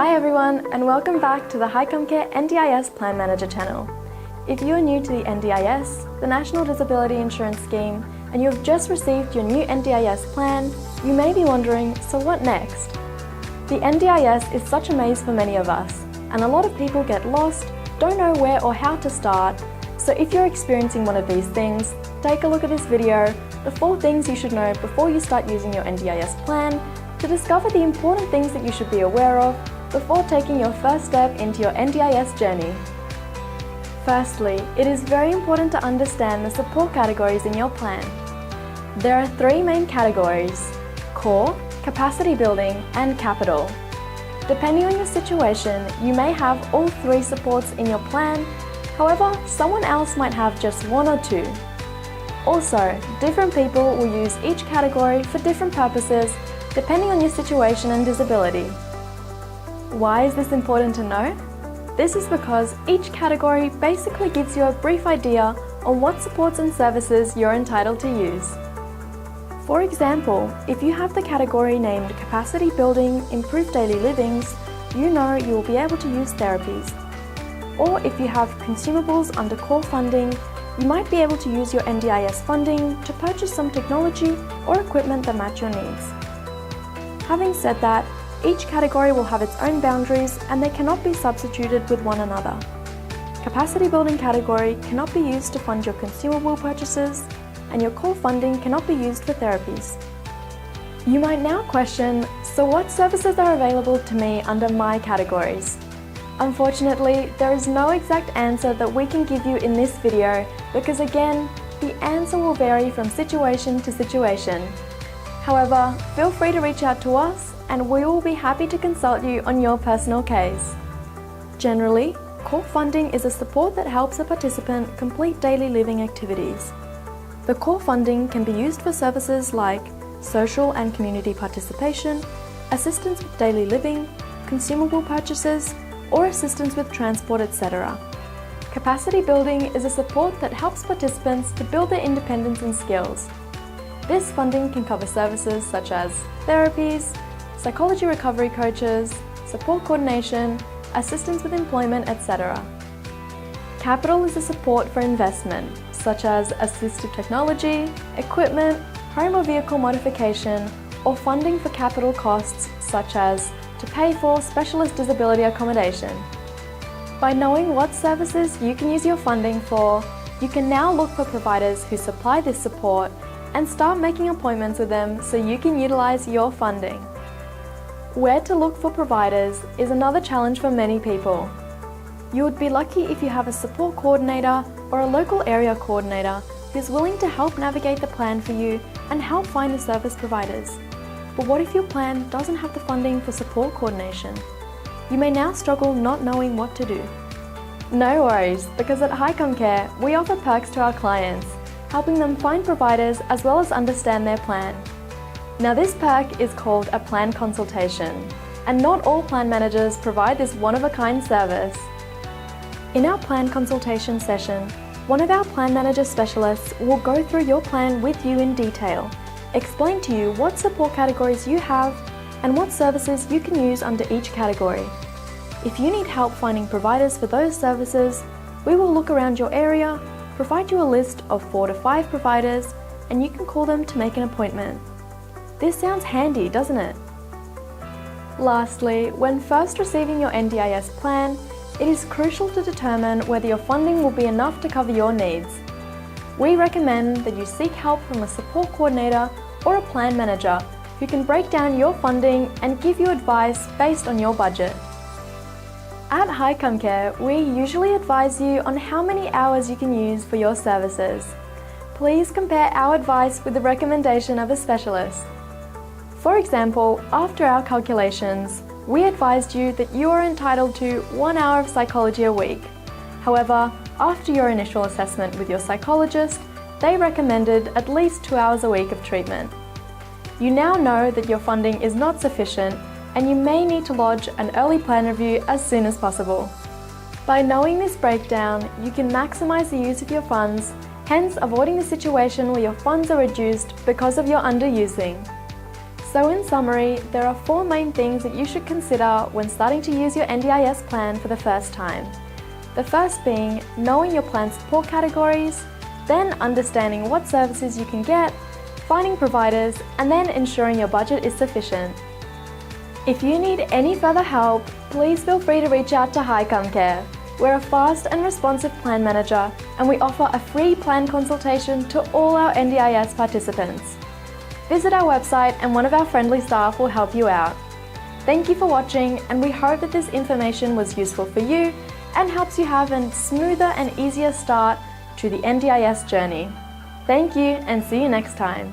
Hi everyone, and welcome back to the 𝐼𝐶om𝐾 NDIS Plan Manager channel. If you are new to the NDIS, the National Disability Insurance Scheme, and you have just received your new NDIS plan, you may be wondering, so what next? The NDIS is such a maze for many of us, and a lot of people get lost, don't know where or how to start. So if you're experiencing one of these things, take a look at this video, the 4 things you should know before you start using your NDIS plan, to discover the important things that you should be aware of before taking your first step into your NDIS journey. Firstly, it is very important to understand the support categories in your plan. There are 3 main categories: core, capacity building, and capital. Depending on your situation, you may have all 3 supports in your plan. However, someone else might have just 1 or 2. Also, different people will use each category for different purposes depending on your situation and disability. Why is this important to know? This is because each category basically gives you a brief idea on what supports and services you're entitled to use. For example, if you have the category named Capacity Building, Improved Daily Livings, you know you will be able to use therapies. Or if you have consumables under core funding, you might be able to use your NDIS funding to purchase some technology or equipment that match your needs. Having said that, each category will have its own boundaries and they cannot be substituted with one another. Capacity building category cannot be used to fund your consumable purchases, and your core funding cannot be used for therapies. You might now question, so what services are available to me under my categories? Unfortunately, there is no exact answer that we can give you in this video because again, the answer will vary from situation to situation. However, feel free to reach out to us and we will be happy to consult you on your personal case. Generally, core funding is a support that helps a participant complete daily living activities. The core funding can be used for services like social and community participation, assistance with daily living, consumable purchases, or assistance with transport, etc. Capacity building is a support that helps participants to build their independence and skills. This funding can cover services such as therapies, psychology recovery coaches, support coordination, assistance with employment, etc. Capital is a support for investment, such as assistive technology, equipment, home or vehicle modification, or funding for capital costs such as to pay for specialist disability accommodation. By knowing what services you can use your funding for, you can now look for providers who supply this support and start making appointments with them so you can utilize your funding. Where to look for providers is another challenge for many people. You would be lucky if you have a support coordinator or a local area coordinator who's willing to help navigate the plan for you and help find the service providers. But what if your plan doesn't have the funding for support coordination? You may now struggle not knowing what to do. No worries, because at 𝐼𝐶om𝐾 we offer perks to our clients, helping them find providers as well as understand their plan. Now this perk is called a plan consultation, and not all plan managers provide this one-of-a-kind service. In our plan consultation session, one of our plan manager specialists will go through your plan with you in detail, explain to you what support categories you have and what services you can use under each category. If you need help finding providers for those services, we will look around your area, provide you a list of 4 to 5 providers, and you can call them to make an appointment. This sounds handy, doesn't it? Lastly, when first receiving your NDIS plan, it is crucial to determine whether your funding will be enough to cover your needs. We recommend that you seek help from a support coordinator or a plan manager who can break down your funding and give you advice based on your budget. At 𝐼𝐶om𝐾, we usually advise you on how many hours you can use for your services. Please compare our advice with the recommendation of a specialist. For example, after our calculations, we advised you that you are entitled to 1 hour of psychology a week. However, after your initial assessment with your psychologist, they recommended at least 2 hours a week of treatment. You now know that your funding is not sufficient and you may need to lodge an early plan review as soon as possible. By knowing this breakdown, you can maximize the use of your funds, hence avoiding the situation where your funds are reduced because of your underusing. So in summary, there are 4 main things that you should consider when starting to use your NDIS plan for the first time. The first being knowing your plan's support categories, then understanding what services you can get, finding providers, and then ensuring your budget is sufficient. If you need any further help, please feel free to reach out to Hicom. We're a fast and responsive plan manager, and we offer a free plan consultation to all our NDIS participants. Visit our website and one of our friendly staff will help you out. Thank you for watching, and we hope that this information was useful for you and helps you have a smoother and easier start to the NDIS journey. Thank you, and see you next time.